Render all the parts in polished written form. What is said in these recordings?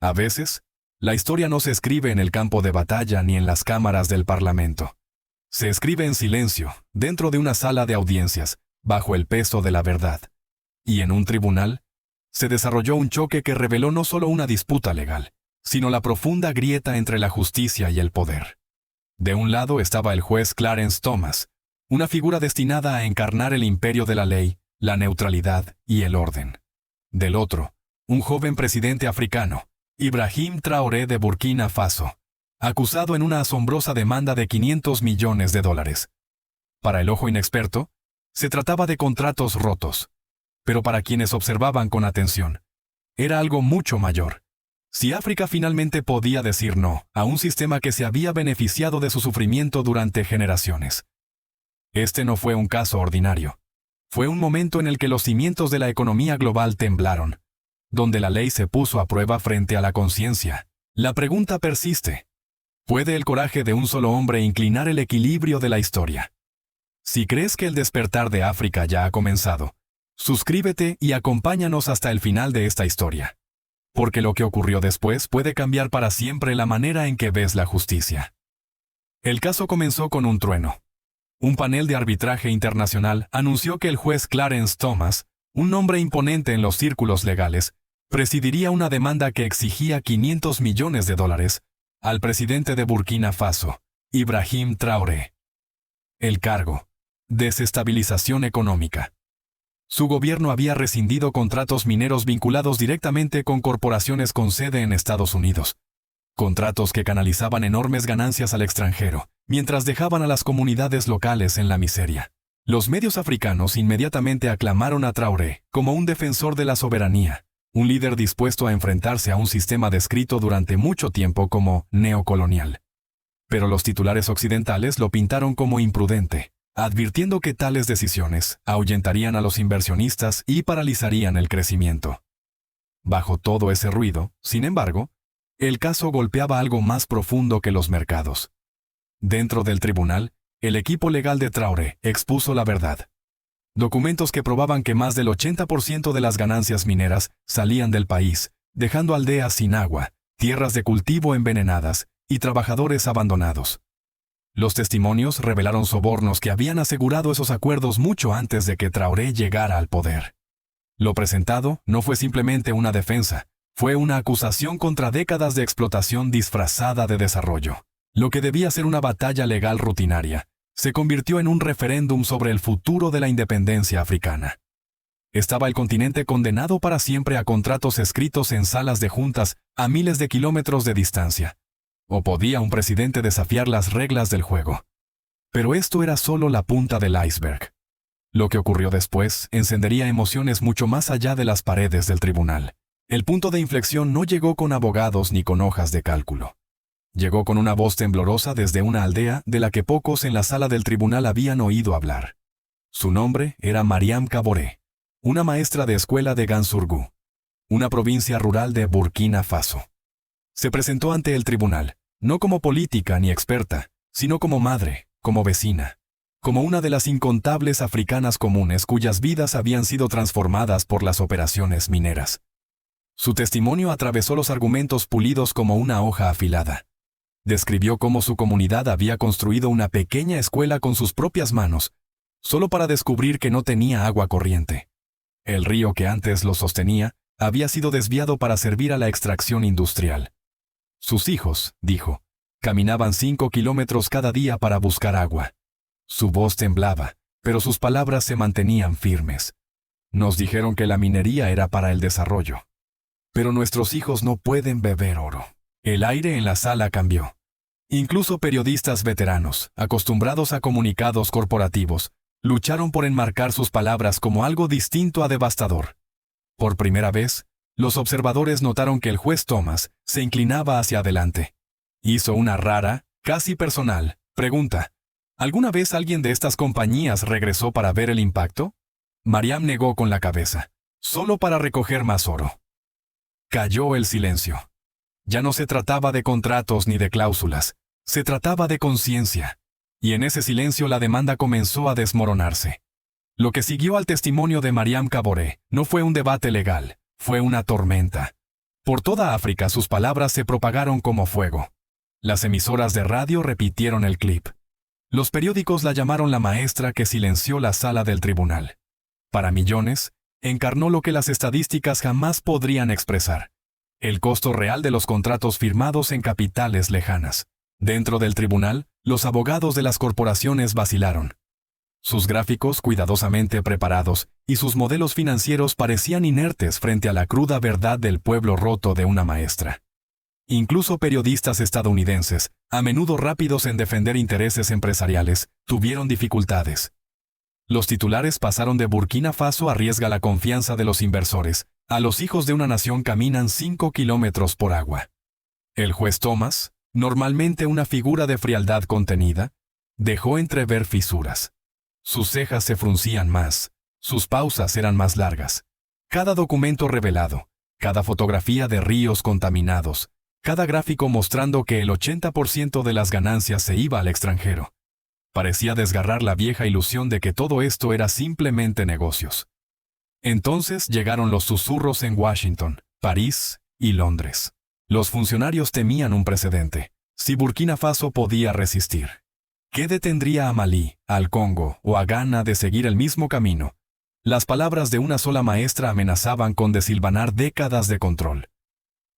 A veces, la historia no se escribe en el campo de batalla ni en las cámaras del Parlamento. Se escribe en silencio, dentro de una sala de audiencias, bajo el peso de la verdad. Y en un tribunal, se desarrolló un choque que reveló no solo una disputa legal, sino la profunda grieta entre la justicia y el poder. De un lado estaba el juez Clarence Thomas, una figura destinada a encarnar el imperio de la ley, la neutralidad y el orden. Del otro, un joven presidente africano, Ibrahim Traoré de Burkina Faso, acusado en una asombrosa demanda de $500 millones. Para el ojo inexperto, se trataba de contratos rotos, pero para quienes observaban con atención, era algo mucho mayor. Si África finalmente podía decir no a un sistema que se había beneficiado de su sufrimiento durante generaciones. Este no fue un caso ordinario. Fue un momento en el que los cimientos de la economía global temblaron, donde la ley se puso a prueba frente a la conciencia. La pregunta persiste: ¿puede el coraje de un solo hombre inclinar el equilibrio de la historia? Si crees que el despertar de África ya ha comenzado, suscríbete y acompáñanos hasta el final de esta historia. Porque lo que ocurrió después puede cambiar para siempre la manera en que ves la justicia. El caso comenzó con un trueno. Un panel de arbitraje internacional anunció que el juez Clarence Thomas, un nombre imponente en los círculos legales, presidiría una demanda que exigía $500 millones al presidente de Burkina Faso, Ibrahim Traoré. El cargo: desestabilización económica. Su gobierno había rescindido contratos mineros vinculados directamente con corporaciones con sede en Estados Unidos. Contratos que canalizaban enormes ganancias al extranjero, mientras dejaban a las comunidades locales en la miseria. Los medios africanos inmediatamente aclamaron a Traoré como un defensor de la soberanía, un líder dispuesto a enfrentarse a un sistema descrito durante mucho tiempo como neocolonial. Pero los titulares occidentales lo pintaron como imprudente, advirtiendo que tales decisiones ahuyentarían a los inversionistas y paralizarían el crecimiento. Bajo todo ese ruido, sin embargo, el caso golpeaba algo más profundo que los mercados. Dentro del tribunal, el equipo legal de Traoré expuso la verdad. Documentos que probaban que más del 80% de las ganancias mineras salían del país, dejando aldeas sin agua, tierras de cultivo envenenadas y trabajadores abandonados. Los testimonios revelaron sobornos que habían asegurado esos acuerdos mucho antes de que Traoré llegara al poder. Lo presentado no fue simplemente una defensa, fue una acusación contra décadas de explotación disfrazada de desarrollo. Lo que debía ser una batalla legal rutinaria, se convirtió en un referéndum sobre el futuro de la independencia africana. Estaba el continente condenado para siempre a contratos escritos en salas de juntas a miles de kilómetros de distancia. ¿O podía un presidente desafiar las reglas del juego? Pero esto era solo la punta del iceberg. Lo que ocurrió después encendería emociones mucho más allá de las paredes del tribunal. El punto de inflexión no llegó con abogados ni con hojas de cálculo. Llegó con una voz temblorosa desde una aldea de la que pocos en la sala del tribunal habían oído hablar. Su nombre era Mariam Kaboré, una maestra de escuela de Gansurgu, una provincia rural de Burkina Faso. Se presentó ante el tribunal, no como política ni experta, sino como madre, como vecina, como una de las incontables africanas comunes cuyas vidas habían sido transformadas por las operaciones mineras. Su testimonio atravesó los argumentos pulidos como una hoja afilada. Describió cómo su comunidad había construido una pequeña escuela con sus propias manos, solo para descubrir que no tenía agua corriente. El río que antes lo sostenía había sido desviado para servir a la extracción industrial. Sus hijos, dijo, caminaban 5 kilómetros cada día para buscar agua. Su voz temblaba, pero sus palabras se mantenían firmes. Nos dijeron que la minería era para el desarrollo. Pero nuestros hijos no pueden beber oro. El aire en la sala cambió. Incluso periodistas veteranos, acostumbrados a comunicados corporativos, lucharon por enmarcar sus palabras como algo distinto a devastador. Por primera vez, los observadores notaron que el juez Thomas se inclinaba hacia adelante. Hizo una rara, casi personal, pregunta. ¿Alguna vez alguien de estas compañías regresó para ver el impacto? Mariam negó con la cabeza. Solo para recoger más oro. Cayó el silencio. Ya no se trataba de contratos ni de cláusulas, se trataba de conciencia. Y en ese silencio la demanda comenzó a desmoronarse. Lo que siguió al testimonio de Mariam Kaboré no fue un debate legal, fue una tormenta. Por toda África sus palabras se propagaron como fuego. Las emisoras de radio repitieron el clip. Los periódicos la llamaron la maestra que silenció la sala del tribunal. Para millones, encarnó lo que las estadísticas jamás podrían expresar: el costo real de los contratos firmados en capitales lejanas. Dentro del tribunal, los abogados de las corporaciones vacilaron. Sus gráficos cuidadosamente preparados y sus modelos financieros parecían inertes frente a la cruda verdad del pueblo roto de una maestra. Incluso periodistas estadounidenses, a menudo rápidos en defender intereses empresariales, tuvieron dificultades. Los titulares pasaron de Burkina Faso arriesga la confianza de los inversores, a los hijos de una nación caminan 5 kilómetros por agua. El juez Thomas, normalmente una figura de frialdad contenida, dejó entrever fisuras. Sus cejas se fruncían más, sus pausas eran más largas. Cada documento revelado, cada fotografía de ríos contaminados, cada gráfico mostrando que el 80% de las ganancias se iba al extranjero. Parecía desgarrar la vieja ilusión de que todo esto era simplemente negocios. Entonces llegaron los susurros en Washington, París y Londres. Los funcionarios temían un precedente. Si Burkina Faso podía resistir, ¿qué detendría a Malí, al Congo o a Ghana de seguir el mismo camino? Las palabras de una sola maestra amenazaban con desilvanar décadas de control.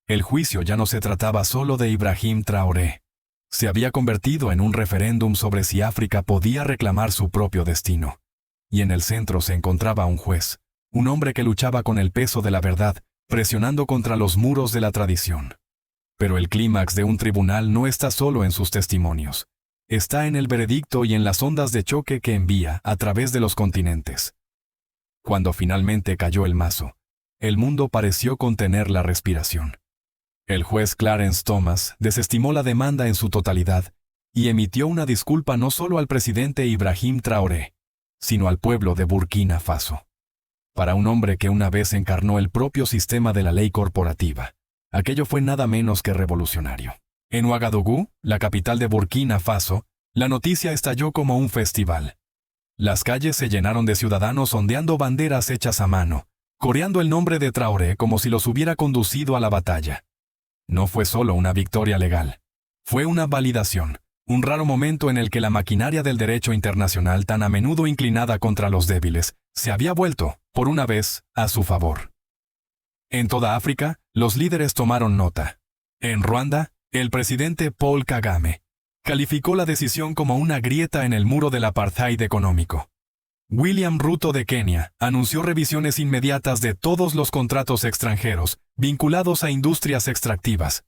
El juicio ya no se trataba solo de Ibrahim Traoré. Se había convertido en un referéndum sobre si África podía reclamar su propio destino. Y en el centro se encontraba un juez, un hombre que luchaba con el peso de la verdad, presionando contra los muros de la tradición. Pero el clímax de un tribunal no está solo en sus testimonios. Está en el veredicto y en las ondas de choque que envía a través de los continentes. Cuando finalmente cayó el mazo, el mundo pareció contener la respiración. El juez Clarence Thomas desestimó la demanda en su totalidad y emitió una disculpa no solo al presidente Ibrahim Traoré, sino al pueblo de Burkina Faso. Para un hombre que una vez encarnó el propio sistema de la ley corporativa, aquello fue nada menos que revolucionario. En Ouagadougou, la capital de Burkina Faso, la noticia estalló como un festival. Las calles se llenaron de ciudadanos ondeando banderas hechas a mano, coreando el nombre de Traoré como si los hubiera conducido a la batalla. No fue solo una victoria legal. Fue una validación, un raro momento en el que la maquinaria del derecho internacional, tan a menudo inclinada contra los débiles, se había vuelto, por una vez, a su favor. En toda África, los líderes tomaron nota. En Ruanda, el presidente Paul Kagame calificó la decisión como una grieta en el muro del apartheid económico. William Ruto de Kenia anunció revisiones inmediatas de todos los contratos extranjeros vinculados a industrias extractivas.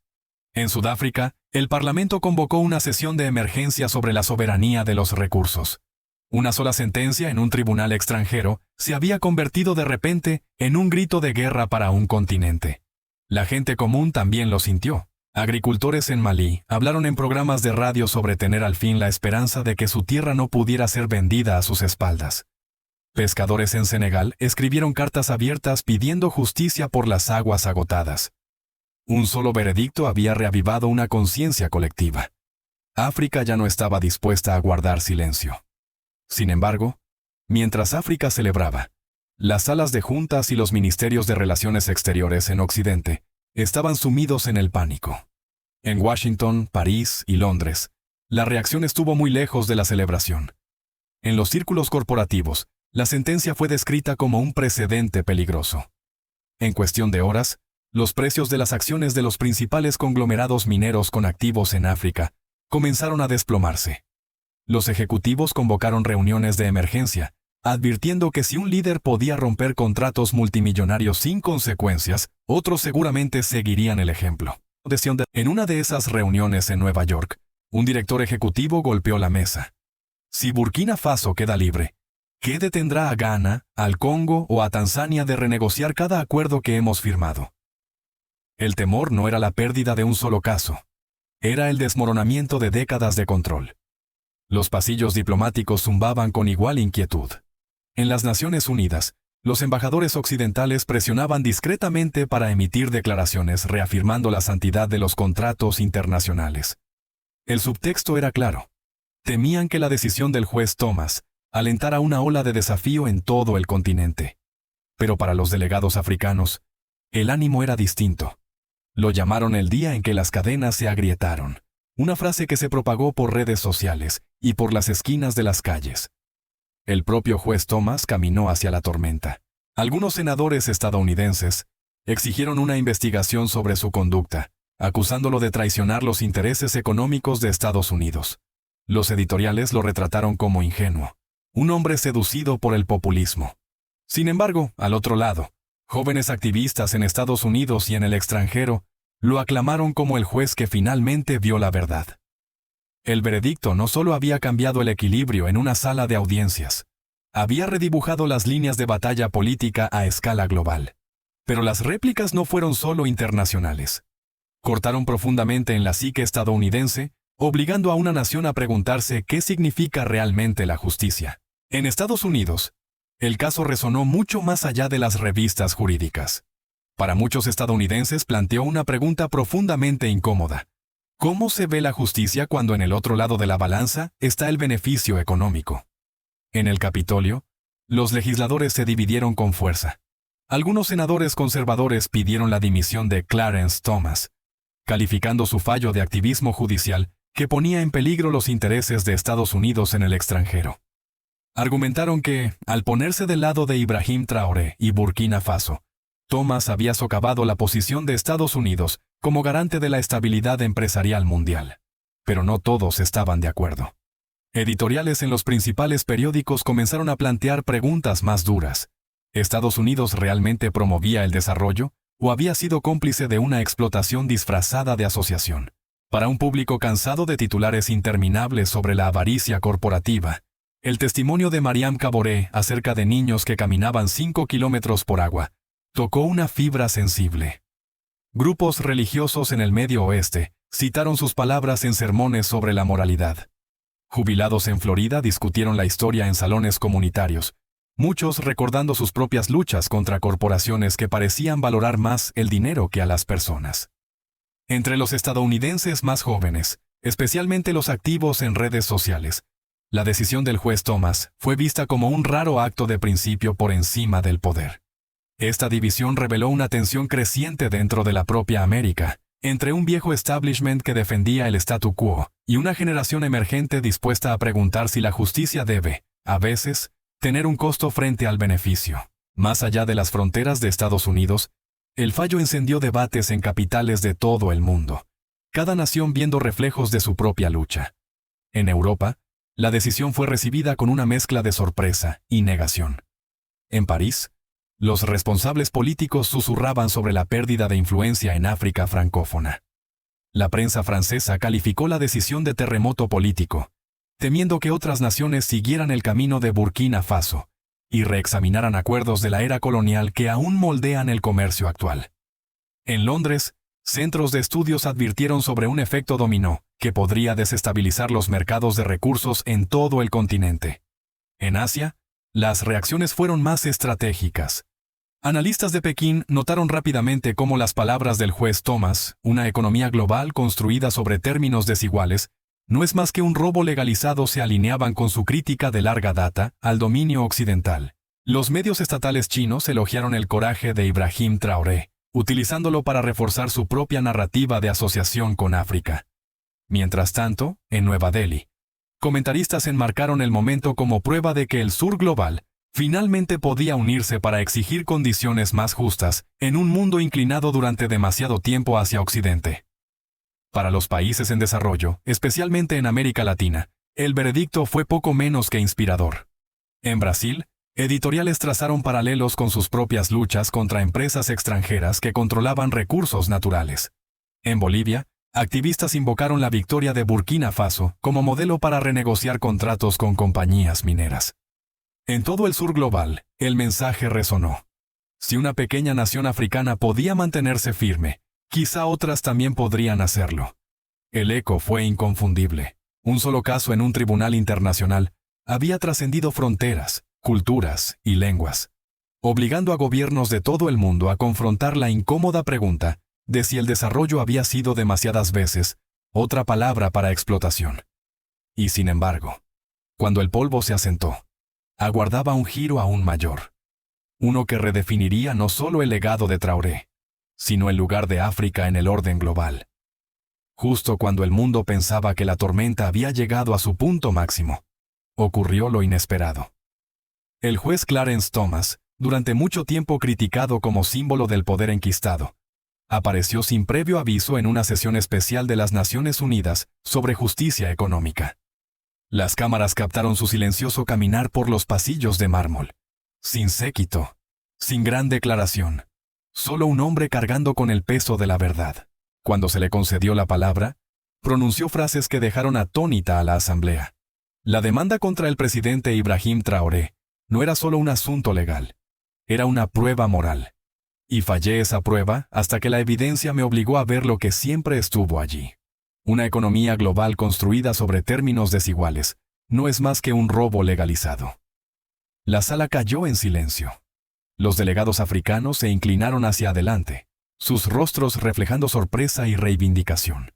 En Sudáfrica, el Parlamento convocó una sesión de emergencia sobre la soberanía de los recursos. Una sola sentencia en un tribunal extranjero se había convertido de repente en un grito de guerra para un continente. La gente común también lo sintió. Agricultores en Malí hablaron en programas de radio sobre tener al fin la esperanza de que su tierra no pudiera ser vendida a sus espaldas. Pescadores en Senegal escribieron cartas abiertas pidiendo justicia por las aguas agotadas. Un solo veredicto había reavivado una conciencia colectiva. África ya no estaba dispuesta a guardar silencio. Sin embargo, mientras África celebraba, las salas de juntas y los ministerios de Relaciones Exteriores en Occidente estaban sumidos en el pánico. En Washington, París y Londres, la reacción estuvo muy lejos de la celebración. En los círculos corporativos, la sentencia fue descrita como un precedente peligroso. En cuestión de horas, los precios de las acciones de los principales conglomerados mineros con activos en África comenzaron a desplomarse. Los ejecutivos convocaron reuniones de emergencia, advirtiendo que si un líder podía romper contratos multimillonarios sin consecuencias, otros seguramente seguirían el ejemplo. En una de esas reuniones en Nueva York, un director ejecutivo golpeó la mesa. Si Burkina Faso queda libre, ¿qué detendrá a Ghana, al Congo o a Tanzania de renegociar cada acuerdo que hemos firmado? El temor no era la pérdida de un solo caso. Era el desmoronamiento de décadas de control. Los pasillos diplomáticos zumbaban con igual inquietud. En las Naciones Unidas, los embajadores occidentales presionaban discretamente para emitir declaraciones reafirmando la santidad de los contratos internacionales. El subtexto era claro. Temían que la decisión del juez Thomas alentara una ola de desafío en todo el continente. Pero para los delegados africanos, el ánimo era distinto. Lo llamaron el día en que las cadenas se agrietaron, una frase que se propagó por redes sociales y por las esquinas de las calles. El propio juez Thomas caminó hacia la tormenta. Algunos senadores estadounidenses exigieron una investigación sobre su conducta, acusándolo de traicionar los intereses económicos de Estados Unidos. Los editoriales lo retrataron como ingenuo, un hombre seducido por el populismo. Sin embargo, al otro lado, jóvenes activistas en Estados Unidos y en el extranjero lo aclamaron como el juez que finalmente vio la verdad. El veredicto no solo había cambiado el equilibrio en una sala de audiencias, había redibujado las líneas de batalla política a escala global. Pero las réplicas no fueron solo internacionales. Cortaron profundamente en la psique estadounidense, obligando a una nación a preguntarse qué significa realmente la justicia. En Estados Unidos, el caso resonó mucho más allá de las revistas jurídicas. Para muchos estadounidenses planteó una pregunta profundamente incómoda. ¿Cómo se ve la justicia cuando en el otro lado de la balanza está el beneficio económico? En el Capitolio, los legisladores se dividieron con fuerza. Algunos senadores conservadores pidieron la dimisión de Clarence Thomas, calificando su fallo de activismo judicial que ponía en peligro los intereses de Estados Unidos en el extranjero. Argumentaron que, al ponerse del lado de Ibrahim Traoré y Burkina Faso, Thomas había socavado la posición de Estados Unidos como garante de la estabilidad empresarial mundial. Pero no todos estaban de acuerdo. Editoriales en los principales periódicos comenzaron a plantear preguntas más duras. ¿Estados Unidos realmente promovía el desarrollo o había sido cómplice de una explotación disfrazada de asociación? Para un público cansado de titulares interminables sobre la avaricia corporativa, el testimonio de Mariam Caboré acerca de niños que caminaban 5 kilómetros por agua tocó una fibra sensible. Grupos religiosos en el Medio Oeste citaron sus palabras en sermones sobre la moralidad. Jubilados en Florida discutieron la historia en salones comunitarios, muchos recordando sus propias luchas contra corporaciones que parecían valorar más el dinero que a las personas. Entre los estadounidenses más jóvenes, especialmente los activos en redes sociales, la decisión del juez Thomas fue vista como un raro acto de principio por encima del poder. Esta división reveló una tensión creciente dentro de la propia América, entre un viejo establishment que defendía el statu quo y una generación emergente dispuesta a preguntar si la justicia debe, a veces, tener un costo frente al beneficio. Más allá de las fronteras de Estados Unidos, el fallo encendió debates en capitales de todo el mundo, cada nación viendo reflejos de su propia lucha. En Europa, la decisión fue recibida con una mezcla de sorpresa y negación. En París, los responsables políticos susurraban sobre la pérdida de influencia en África francófona. La prensa francesa calificó la decisión de terremoto político, temiendo que otras naciones siguieran el camino de Burkina Faso y reexaminaran acuerdos de la era colonial que aún moldean el comercio actual. En Londres, centros de estudios advirtieron sobre un efecto dominó que podría desestabilizar los mercados de recursos en todo el continente. En Asia, las reacciones fueron más estratégicas. Analistas de Pekín notaron rápidamente cómo las palabras del juez Thomas, una economía global construida sobre términos desiguales, no es más que un robo legalizado, se alineaban con su crítica de larga data al dominio occidental. Los medios estatales chinos elogiaron el coraje de Ibrahim Traoré, utilizándolo para reforzar su propia narrativa de asociación con África. Mientras tanto, en Nueva Delhi, comentaristas enmarcaron el momento como prueba de que el sur global finalmente podía unirse para exigir condiciones más justas en un mundo inclinado durante demasiado tiempo hacia Occidente. Para los países en desarrollo, especialmente en América Latina, el veredicto fue poco menos que inspirador. En Brasil, editoriales trazaron paralelos con sus propias luchas contra empresas extranjeras que controlaban recursos naturales. En Bolivia, activistas invocaron la victoria de Burkina Faso como modelo para renegociar contratos con compañías mineras. En todo el sur global, el mensaje resonó. Si una pequeña nación africana podía mantenerse firme, quizá otras también podrían hacerlo. El eco fue inconfundible. Un solo caso en un tribunal internacional había trascendido fronteras, culturas y lenguas, obligando a gobiernos de todo el mundo a confrontar la incómoda pregunta de si el desarrollo había sido demasiadas veces otra palabra para explotación. Y sin embargo, cuando el polvo se asentó, aguardaba un giro aún mayor. Uno que redefiniría no solo el legado de Traoré, sino el lugar de África en el orden global. Justo cuando el mundo pensaba que la tormenta había llegado a su punto máximo, ocurrió lo inesperado. El juez Clarence Thomas, durante mucho tiempo criticado como símbolo del poder enquistado, apareció sin previo aviso en una sesión especial de las Naciones Unidas sobre justicia económica. Las cámaras captaron su silencioso caminar por los pasillos de mármol, sin séquito, sin gran declaración, solo un hombre cargando con el peso de la verdad. Cuando se le concedió la palabra, pronunció frases que dejaron atónita a la asamblea. La demanda contra el presidente Ibrahim Traoré no era solo un asunto legal, era una prueba moral. Y fallé esa prueba hasta que la evidencia me obligó a ver lo que siempre estuvo allí. Una economía global construida sobre términos desiguales no es más que un robo legalizado. La sala cayó en silencio. Los delegados africanos se inclinaron hacia adelante, sus rostros reflejando sorpresa y reivindicación.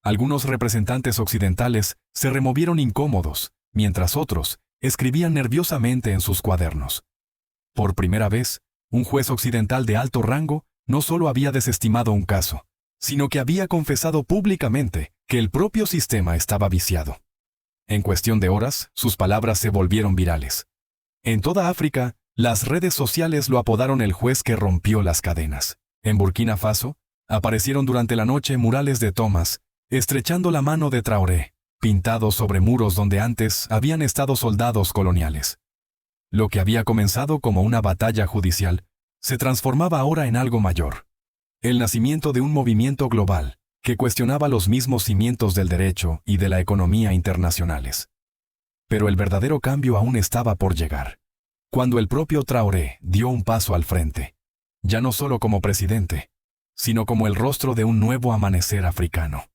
Algunos representantes occidentales se removieron incómodos, mientras otros escribían nerviosamente en sus cuadernos. Por primera vez, un juez occidental de alto rango no solo había desestimado un caso, sino que había confesado públicamente que el propio sistema estaba viciado. En cuestión de horas, sus palabras se volvieron virales. En toda África, las redes sociales lo apodaron el juez que rompió las cadenas. En Burkina Faso, aparecieron durante la noche murales de Thomas, estrechando la mano de Traoré, pintados sobre muros donde antes habían estado soldados coloniales. Lo que había comenzado como una batalla judicial, se transformaba ahora en algo mayor. El nacimiento de un movimiento global, que cuestionaba los mismos cimientos del derecho y de la economía internacionales. Pero el verdadero cambio aún estaba por llegar. Cuando el propio Traoré dio un paso al frente, ya no solo como presidente, sino como el rostro de un nuevo amanecer africano.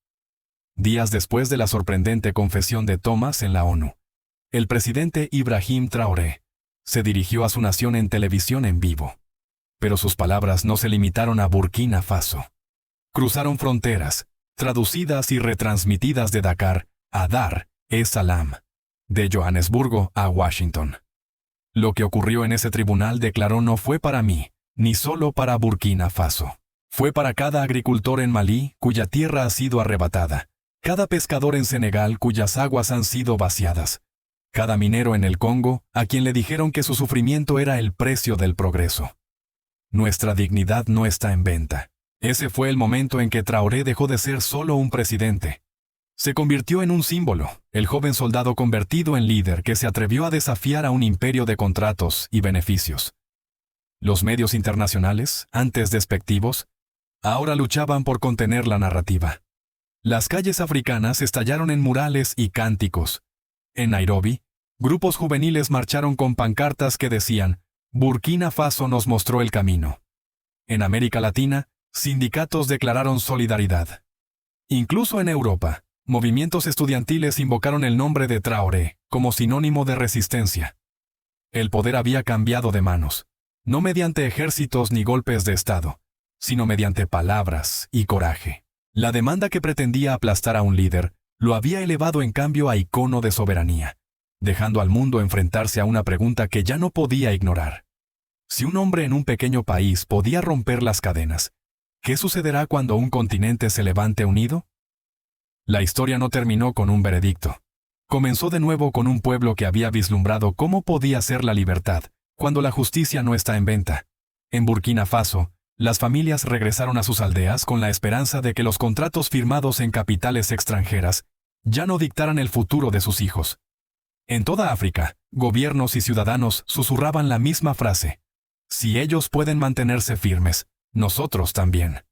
Días después de la sorprendente confesión de Thomas en la ONU, el presidente Ibrahim Traoré se dirigió a su nación en televisión en vivo. Pero sus palabras no se limitaron a Burkina Faso. Cruzaron fronteras, traducidas y retransmitidas de Dakar a Dar es Salaam, de Johannesburgo a Washington. Lo que ocurrió en ese tribunal, declaró, no fue para mí, ni solo para Burkina Faso. Fue para cada agricultor en Malí, cuya tierra ha sido arrebatada, cada pescador en Senegal, cuyas aguas han sido vaciadas, cada minero en el Congo, a quien le dijeron que su sufrimiento era el precio del progreso. Nuestra dignidad no está en venta. Ese fue el momento en que Traoré dejó de ser solo un presidente. Se convirtió en un símbolo, el joven soldado convertido en líder que se atrevió a desafiar a un imperio de contratos y beneficios. Los medios internacionales, antes despectivos, ahora luchaban por contener la narrativa. Las calles africanas estallaron en murales y cánticos. En Nairobi, grupos juveniles marcharon con pancartas que decían: Burkina Faso nos mostró el camino. En América Latina, sindicatos declararon solidaridad. Incluso en Europa, movimientos estudiantiles invocaron el nombre de Traoré como sinónimo de resistencia. El poder había cambiado de manos, no mediante ejércitos ni golpes de Estado, sino mediante palabras y coraje. La demanda que pretendía aplastar a un líder lo había elevado en cambio a icono de soberanía, dejando al mundo enfrentarse a una pregunta que ya no podía ignorar. Si un hombre en un pequeño país podía romper las cadenas, ¿qué sucederá cuando un continente se levante unido? La historia no terminó con un veredicto. Comenzó de nuevo con un pueblo que había vislumbrado cómo podía ser la libertad cuando la justicia no está en venta. En Burkina Faso, las familias regresaron a sus aldeas con la esperanza de que los contratos firmados en capitales extranjeras ya no dictaran el futuro de sus hijos. En toda África, gobiernos y ciudadanos susurraban la misma frase: si ellos pueden mantenerse firmes, nosotros también.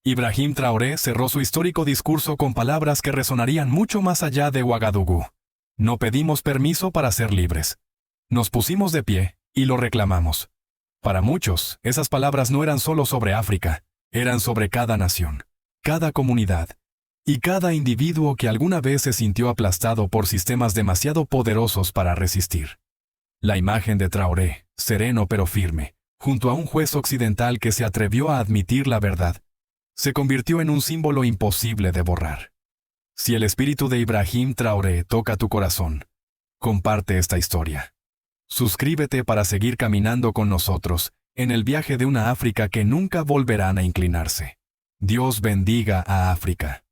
Ibrahim Traoré cerró su histórico discurso con palabras que resonarían mucho más allá de Ouagadougou. No pedimos permiso para ser libres. Nos pusimos de pie y lo reclamamos. Para muchos, esas palabras no eran solo sobre África, eran sobre cada nación, cada comunidad y cada individuo que alguna vez se sintió aplastado por sistemas demasiado poderosos para resistir. La imagen de Traoré, sereno pero firme, junto a un juez occidental que se atrevió a admitir la verdad, se convirtió en un símbolo imposible de borrar. Si el espíritu de Ibrahim Traoré toca tu corazón, comparte esta historia. Suscríbete para seguir caminando con nosotros en el viaje de una África que nunca volverán a inclinarse. Dios bendiga a África.